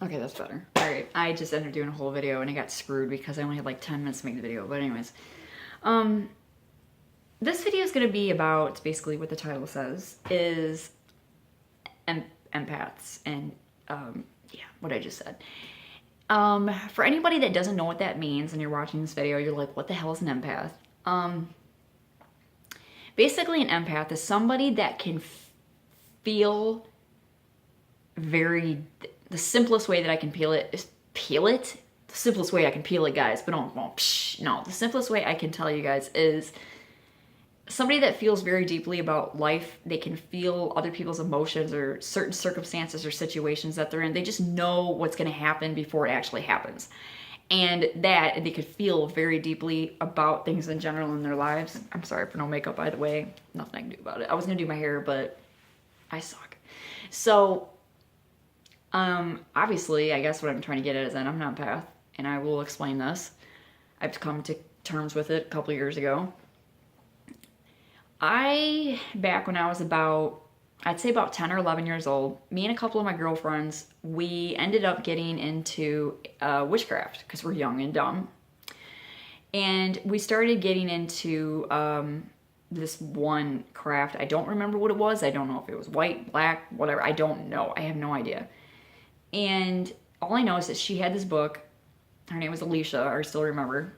Okay, that's better. Alright, I just ended up doing a whole video and I got screwed because I only had like 10 minutes to make the video. But anyways, um, this video is going to be about, basically what the title says, is empaths and, yeah, what I just said. For anybody that doesn't know what that means and you're watching this video, you're like, what the hell is an empath? Basically an empath is somebody that can feel very, the simplest way that I can peel it is peel it? The simplest way I can peel it, guys, but no, the simplest way I can tell you guys is somebody that feels very deeply about life. They can feel other people's emotions or certain circumstances or situations that they're in. They just know what's going to happen before it actually happens. And that they could feel very deeply about things in general in their lives. I'm sorry for no makeup, by the way. Nothing I can do about it. I was going to do my hair, but I suck. So, obviously, I guess what I'm trying to get at is that I'm an empath, and I will explain this. I've come to terms with it a couple years ago. Back when I was about, I'd say about 10 or 11 years old, me and a couple of my girlfriends, we ended up getting into witchcraft because we're young and dumb. And we started getting into this one craft. I don't remember what it was. I don't know if it was white, black, whatever. I don't know. I have no idea. And all I know is that she had this book. Her name was Alicia, I still remember.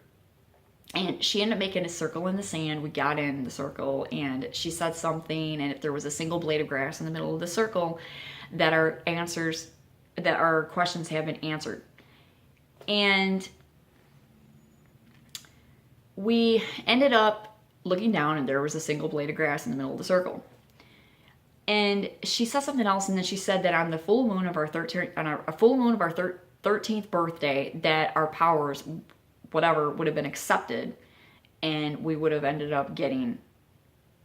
And she ended up making a circle in the sand. We got in the circle and she said something, and if there was a single blade of grass in the middle of the circle, that our questions have been answered. And we ended up looking down and there was a single blade of grass in the middle of the circle. And she said something else, and then she said that on the full moon of our 13th birthday, that our powers, whatever, would have been accepted, and we would have ended up getting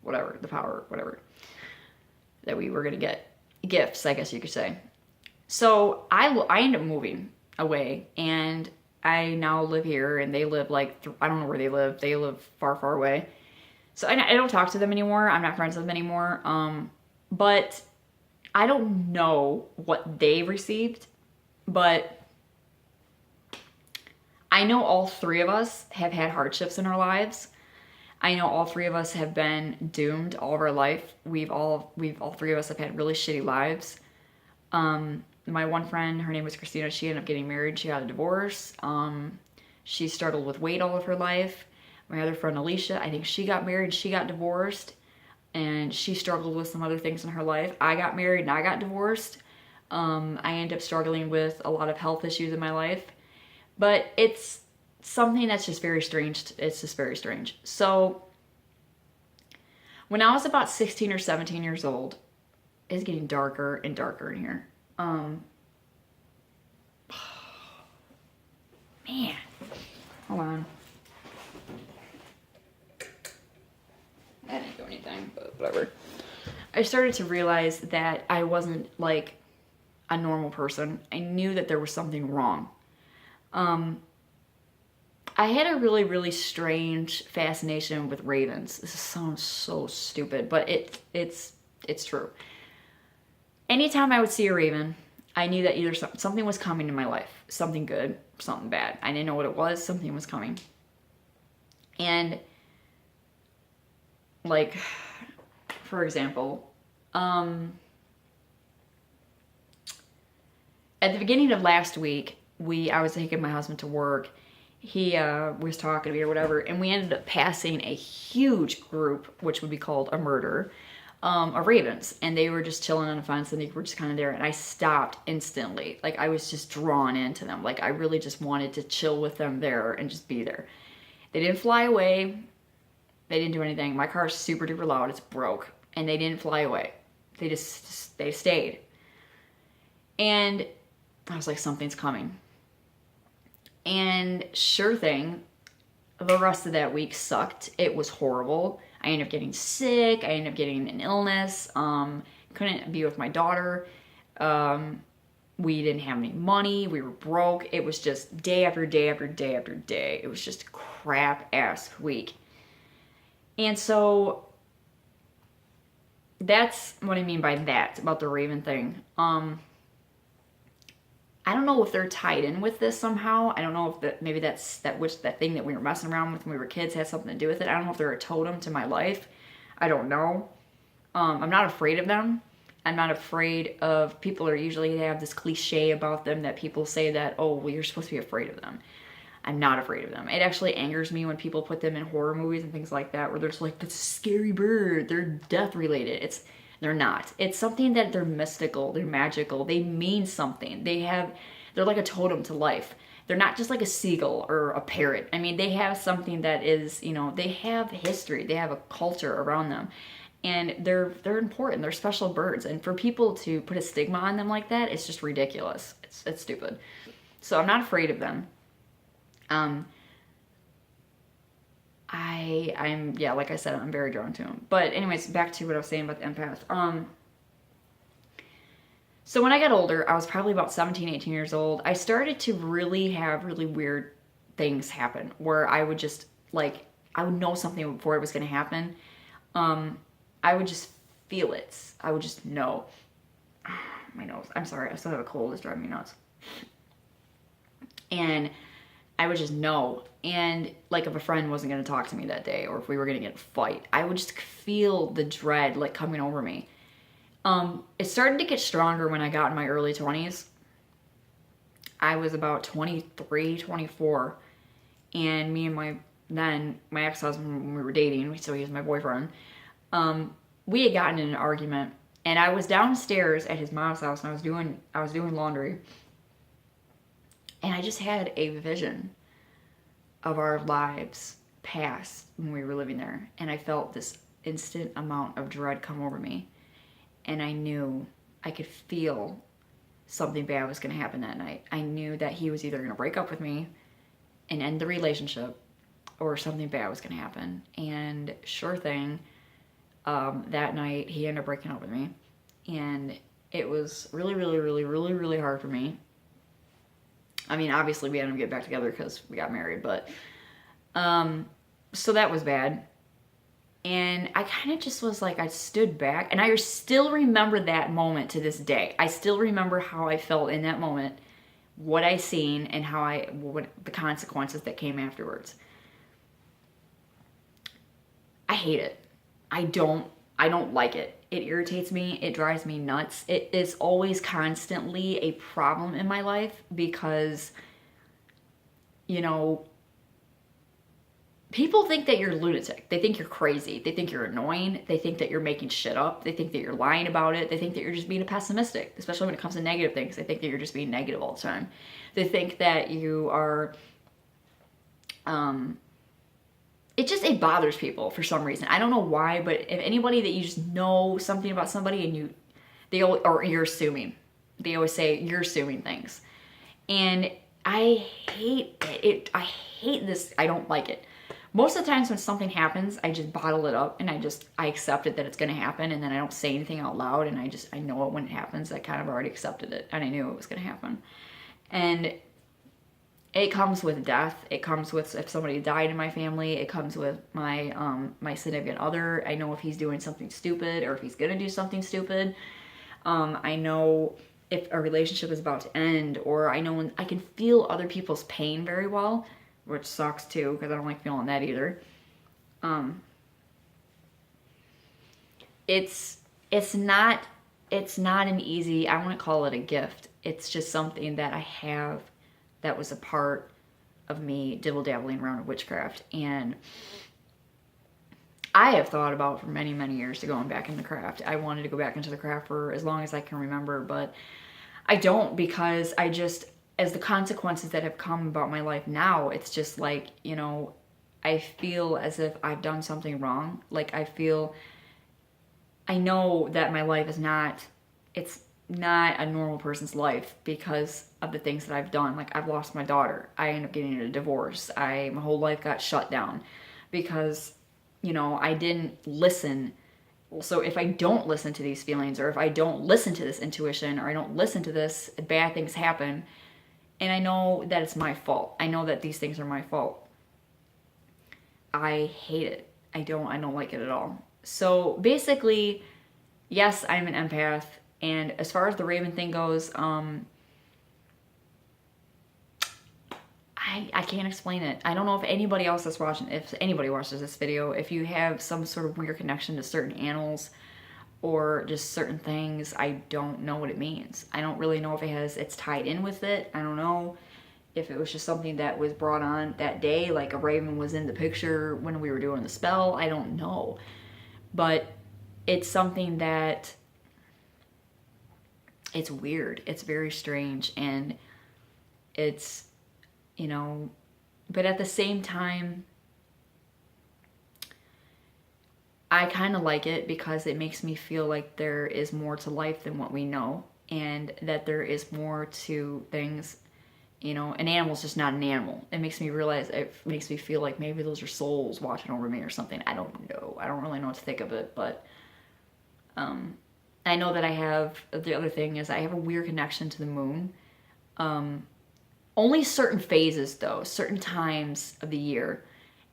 whatever, the power, whatever, that we were going to get. Gifts, I guess you could say. So I ended up moving away, and I now live here, and they live like, I don't know where they live. They live far, far away. So I don't talk to them anymore. I'm not friends with them anymore. But I don't know what they received, but I know all three of us have had hardships in our lives. I know all three of us have been doomed all of our life. All three of us have had really shitty lives. My one friend, her name was Christina, she ended up getting married, she got a divorce. She struggled with weight all of her life. My other friend, Alicia, I think she got married, she got divorced, and she struggled with some other things in her life. I got married and I got divorced. I ended up struggling with a lot of health issues in my life. But it's something that's just very strange. It's just very strange. So when I was about 16 or 17 years old, it's getting darker and darker in here. Man, hold on. That didn't do anything, but whatever. I started to realize that I wasn't like a normal person. I knew that there was something wrong. I had a really, really strange fascination with ravens. This sounds so stupid, but it's true. Anytime I would see a raven, I knew that either something was coming in my life. Something good, something bad. I didn't know what it was. Something was coming. And like, for example, at the beginning of last week, I was taking my husband to work. He was talking to me or whatever, and we ended up passing a huge group, which would be called a murder, of ravens. And they were just chilling on a fence, and they were just kind of there. And I stopped instantly. Like, I was just drawn into them. Like, I really just wanted to chill with them there and just be there. They didn't fly away. They didn't do anything. My car's super duper loud. It's broke. And they didn't fly away. They stayed. And I was like, something's coming. And sure thing, the rest of that week sucked. It was horrible. I ended up getting sick. I ended up getting an illness. Couldn't be with my daughter. We didn't have any money. We were broke. It was just day after day after day after day. It was just a crap ass week. And so that's what I mean by that, about the raven thing. I don't know if they're tied in with this somehow. I don't know if that maybe that thing that we were messing around with when we were kids had something to do with it. I don't know if they're a totem to my life. I don't know. I'm not afraid of them. I'm not afraid of people. Are usually they have this cliche about them that people say that, oh, well, you're supposed to be afraid of them. I'm not afraid of them. It actually angers me when people put them in horror movies and things like that, where they're just like, that's a scary bird. They're death related. They're not. It's something that they're mystical. They're magical. They mean something. They're like a totem to life. They're not just like a seagull or a parrot. I mean, they have something that is, they have history. They have a culture around them. And they're important. They're special birds. And for people to put a stigma on them like that, it's just ridiculous. It's stupid. So I'm not afraid of them. Like I said, I'm very drawn to him. But anyways, back to what I was saying about the empath. So when I got older, I was probably about 17, 18 years old. I started to really have really weird things happen where I would just I would know something before it was going to happen. I would just feel it. I would just know. My nose. I'm sorry. I still have a cold. It's driving me nuts. And I would just know. And like if a friend wasn't going to talk to me that day or if we were going to get in a fight, I would just feel the dread like coming over me. It started to get stronger when I got in my early 20s. I was about 23, 24. And me and my ex-husband, when we were dating, so he was my boyfriend, we had gotten in an argument. And I was downstairs at his mom's house and I was doing laundry. And I just had a vision of our lives past when we were living there. And I felt this instant amount of dread come over me. And I knew, I could feel something bad was going to happen that night. I knew that he was either going to break up with me and end the relationship or something bad was going to happen. And sure thing, that night he ended up breaking up with me. And it was really, really, really, really, really hard for me. I mean, obviously we had to get back together because we got married, but so that was bad. And I kind of just was like, I stood back, and I still remember that moment to this day. I still remember how I felt in that moment, what I seen, and what the consequences that came afterwards. I hate it. I don't like it. It irritates me. It drives me nuts. It is always constantly a problem in my life because, people think that you're a lunatic. They think you're crazy. They think you're annoying. They think that you're making shit up. They think that you're lying about it. They think that you're just being pessimistic, especially when it comes to negative things. They think that you're just being negative all the time. They think that you are, it bothers people for some reason. I don't know why, but if anybody that you just know something about somebody and you're assuming. They always say you're assuming things. And I hate it. I hate this. I don't like it. Most of the times when something happens, I just bottle it up and I accept it that it's going to happen, and then I don't say anything out loud, and I know it when it happens. I kind of already accepted it and I knew it was going to happen. And it comes with death. It comes with if somebody died in my family. It comes with my my significant other. I know if he's doing something stupid or if he's going to do something stupid. I know if a relationship is about to end, or I know when I can feel other people's pain very well, which sucks too, because I don't like feeling that either. It's not an easy, I wouldn't call it a gift. It's just something that I have that was a part of me dibble-dabbling around with witchcraft. And I have thought about for many, many years to going back into the craft. I wanted to go back into the craft for as long as I can remember, but I don't, because as the consequences that have come about my life now, it's just like, I feel as if I've done something wrong. Like I know that my life is it's not a normal person's life because of the things that I've done. Like I've lost my daughter. I ended up getting a divorce. My whole life got shut down because, I didn't listen. So if I don't listen to these feelings, or if I don't listen to this intuition, or I don't listen to this, bad things happen. And I know that it's my fault. I know that these things are my fault. I hate it. I don't like it at all. So basically, yes, I'm an empath. And as far as the Raven thing goes, I can't explain it. I don't know if anybody else that's watching, if anybody watches this video, if you have some sort of weird connection to certain animals or just certain things. I don't know what it means. I don't really know if it's tied in with it. I don't know if it was just something that was brought on that day, like a raven was in the picture when we were doing the spell. I don't know. But it's something that, it's weird. It's very strange, and it's, you know, but at the same time, I kind of like it because it makes me feel like there is more to life than what we know, and that there is more to things. You know, an animal's just not an animal. It makes me realize, it makes me feel like maybe those are souls watching over me or something. I don't know. I don't really know what to think of it, but I know that I have, the other thing is I have a weird connection to the moon. Only certain phases though, certain times of the year.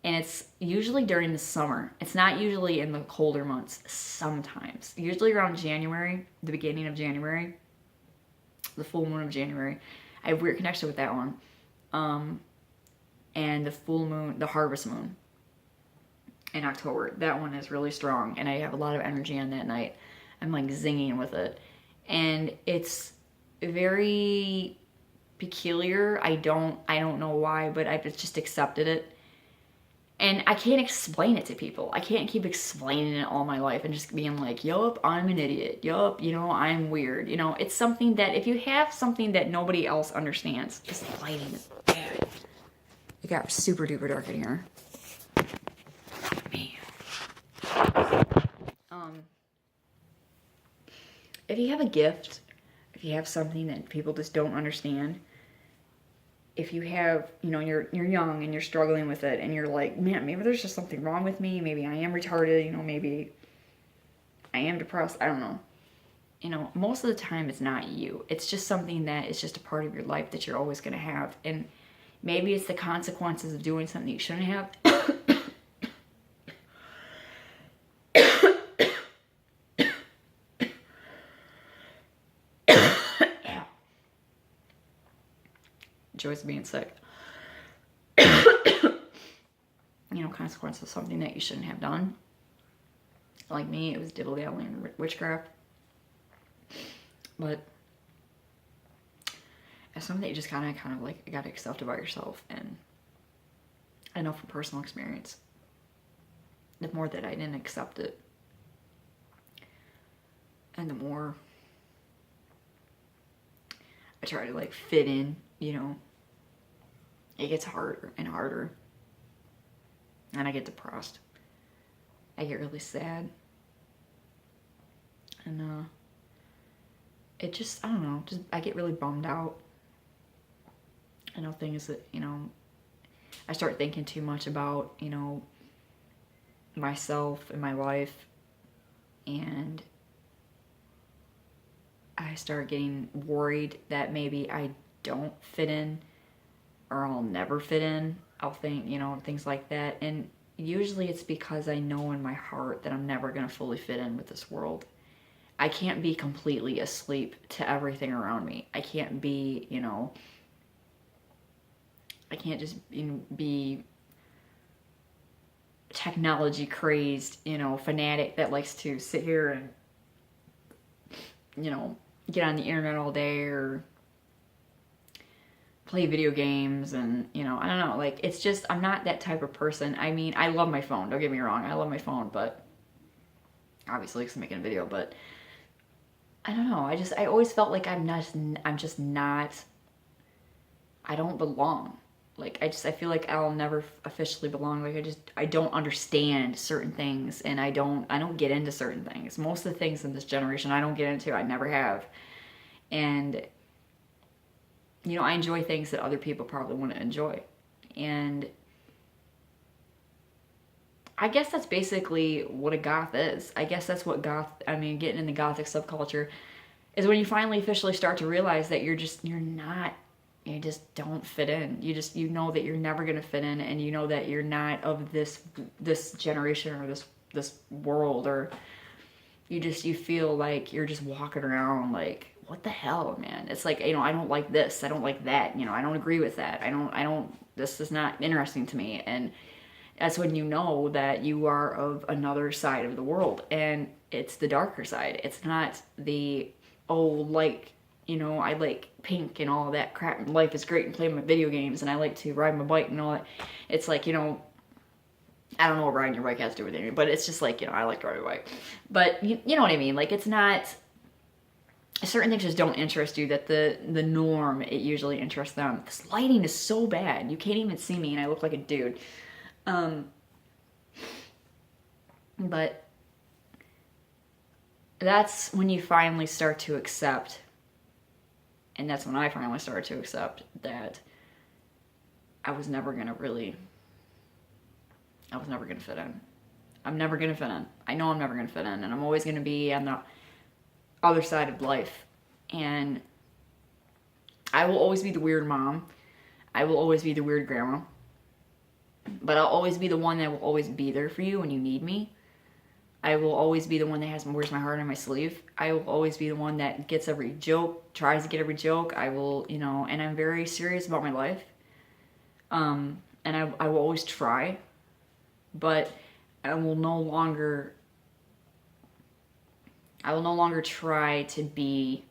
And it's usually during the summer. It's not usually in the colder months, sometimes. Usually around January, the beginning of January, the full moon of January. I have a weird connection with that one. And the full moon, the harvest moon in October. That one is really strong, and I have a lot of energy on that night. I'm like zinging with it. And it's very peculiar. I don't know why, but I've just accepted it. And I can't explain it to people. I can't keep explaining it all my life and just being like, yup, I'm an idiot. Yup, you know, I'm weird. You know, it's something that if you have something that nobody else understands, just lighting is bad. It got super duper dark in here. Man. If you have a gift, if you have something that people just don't understand, if you have, you know, you're young and you're struggling with it and you're like, man, maybe there's just something wrong with me. Maybe I am retarded, you know, maybe I am depressed. I don't know. You know, most of the time it's not you. It's just something that is just a part of your life that you're always going to have. And maybe it's the consequences of doing something you shouldn't have. Joys of being sick. You know, consequences of something that you shouldn't have done. Like me, it was diddle-daddling and witchcraft. But it's something that you just kind of like got to accept about yourself. And I know from personal experience, the more that I didn't accept it, and the more I try to like fit in, you know, it gets harder and harder. And I get depressed. I get really sad. And it just, I don't know, just I get really bummed out. I know things that, you know, I start thinking too much about, you know, myself and my life. And I start getting worried that maybe I don't fit in, or I'll never fit in. I'll think, you know, things like that. And usually it's because I know in my heart that I'm never going to fully fit in with this world. I can't be completely asleep to everything around me. I can't be, you know, I can't just be technology crazed, you know, fanatic that likes to sit here and, you know, get on the internet all day or play video games. And, you know, I don't know, like, it's just, I'm not that type of person. I mean, I love my phone, don't get me wrong, I love my phone, but obviously because I'm making a video, but I don't know, I always felt like I don't belong. Like, I feel like I'll never officially belong. Like, I don't understand certain things, and I don't get into certain things. Most of the things in this generation I don't get into, I never have. And, you know, I enjoy things that other people probably wouldn't enjoy. And I guess that's basically what a goth is. I guess that's what getting in the gothic subculture is when you finally officially start to realize that you just don't fit in. You know that you're never going to fit in, and you know that you're not of this generation or this world, or you feel like you're just walking around like what the hell, man? It's like, I don't like this. I don't like that. I don't agree with that. This is not interesting to me. And that's when you know that you are of another side of the world. And it's the darker side. It's not the, I like pink and all that crap. Life is great and playing my video games and I like to ride my bike and all that. It's like, I don't know what riding your bike has to do with anything, but it's just like, I like to ride a bike. But you know what I mean? Like, it's not, certain things just don't interest you that the norm, it usually interests them. This lighting is so bad. You can't even see me and I look like a dude. But that's when you finally start to accept, and that's when I finally started to accept that I was never going to fit in. I'm never going to fit in. I know I'm never going to fit in, and I'm always going to be on the other side of life. And I will always be the weird mom. I will always be the weird grandma. But I'll always be the one that will always be there for you when you need me. I will always be the one that wears my heart on my sleeve. I will always be the one that gets every joke, tries to get every joke. I will, and I'm very serious about my life. And I will always try, but I will no longer try to be,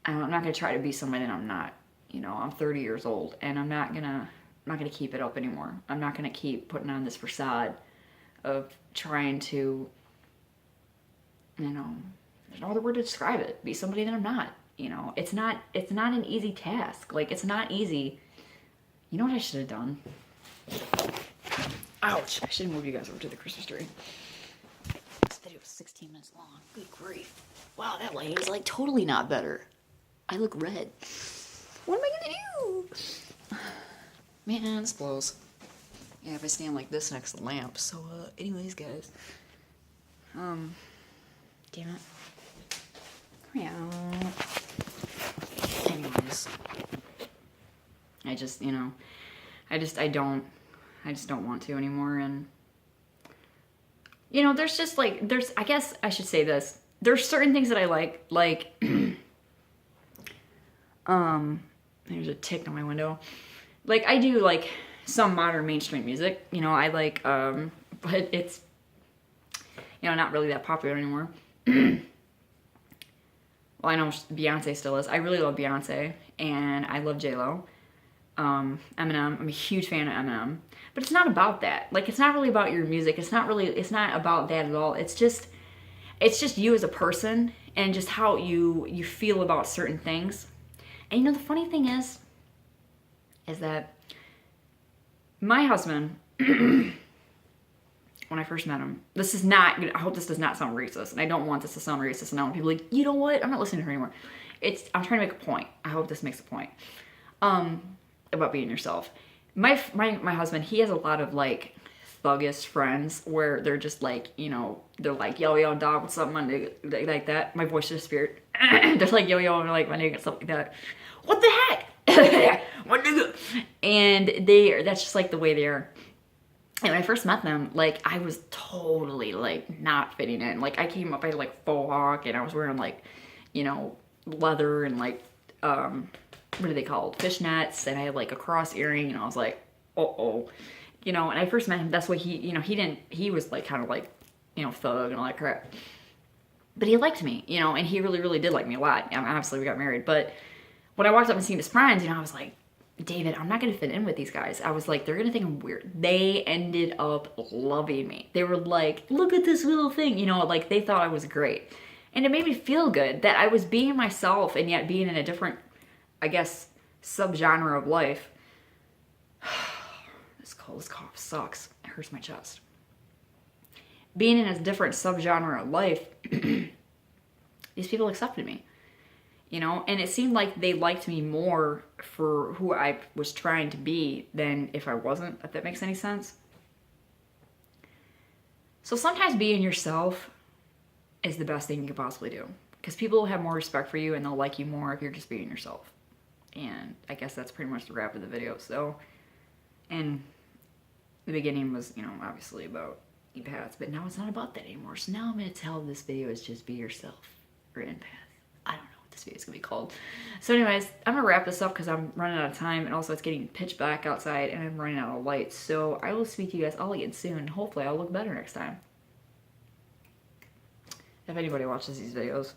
I'm not going to try to be somebody that I'm not. I'm 30 years old and I'm not going to keep it up anymore. I'm not going to keep putting on this facade of trying to, there's no other word to describe it, be somebody that I'm not. It's not an easy task. Like, it's not easy. You know what I should have done? Ouch, I should have moved you guys over to the Christmas tree. This video was 16 minutes long. Good grief. Wow, that lighting is like totally not better. I look red. What am I gonna do? Man, this blows. Yeah, if I stand like this next to the lamp. So, anyways, guys. Damn it. Yeah. Anyways. I just don't want to anymore. And, there's just I guess I should say this. There's certain things that I like, there's a tick on my window. Like, I do like some modern mainstream music, I like, but it's, not really that popular anymore. Well, I know Beyonce still is. I really love Beyonce, and I love J-Lo. Eminem, I'm a huge fan of Eminem. But it's not about that. Like, it's not really about your music. It's not about that at all. It's just you as a person, and just how you feel about certain things. And the funny thing is that my husband, when I first met him, I hope this does not sound racist, and I don't want this to sound racist, and I want people like, you know what, I'm not listening to her anymore. I'm trying to make a point. I hope this makes a point. About being yourself. My husband, he has a lot of, like, thuggish friends where they're just like, they're like, yo, dog, what's up, my nigga, like that. My voice is spirit. They're like, yo, like, my nigga, stuff like that. What the heck? My nigga. And that's just like the way they are. And when I first met them, like, I was totally, like, not fitting in. Like, I came up, I had, like, faux hawk, and I was wearing, like, leather and, like, what are they called? Fishnets, and I had, like, a cross earring, and I was like, uh-oh. And I first met him, that's why he was, like, kind of, like, thug and all that crap. But he liked me, and he really, really did like me a lot. Obviously, we got married, but when I walked up and seen his friends, I was like, David, I'm not going to fit in with these guys. I was like, they're going to think I'm weird. They ended up loving me. They were like, look at this little thing. Like, they thought I was great. And it made me feel good that I was being myself and yet being in a different, I guess, subgenre of life. This cough sucks. It hurts my chest. Being in a different subgenre of life, these people accepted me. And it seemed like they liked me more for who I was trying to be than if I wasn't, if that makes any sense. So sometimes being yourself is the best thing you can possibly do, because people will have more respect for you and they'll like you more if you're just being yourself. And I guess that's pretty much the wrap of the video. So, and the beginning was, obviously about empaths, but now it's not about that anymore. So now I'm going to tell this video is just be yourself. or empath. I don't know what this video is gonna be called. So anyways, I'm gonna wrap this up because I'm running out of time, and also it's getting pitch black outside and I'm running out of lights. So I will speak to you guys all again soon. Hopefully I'll look better next time. If anybody watches these videos.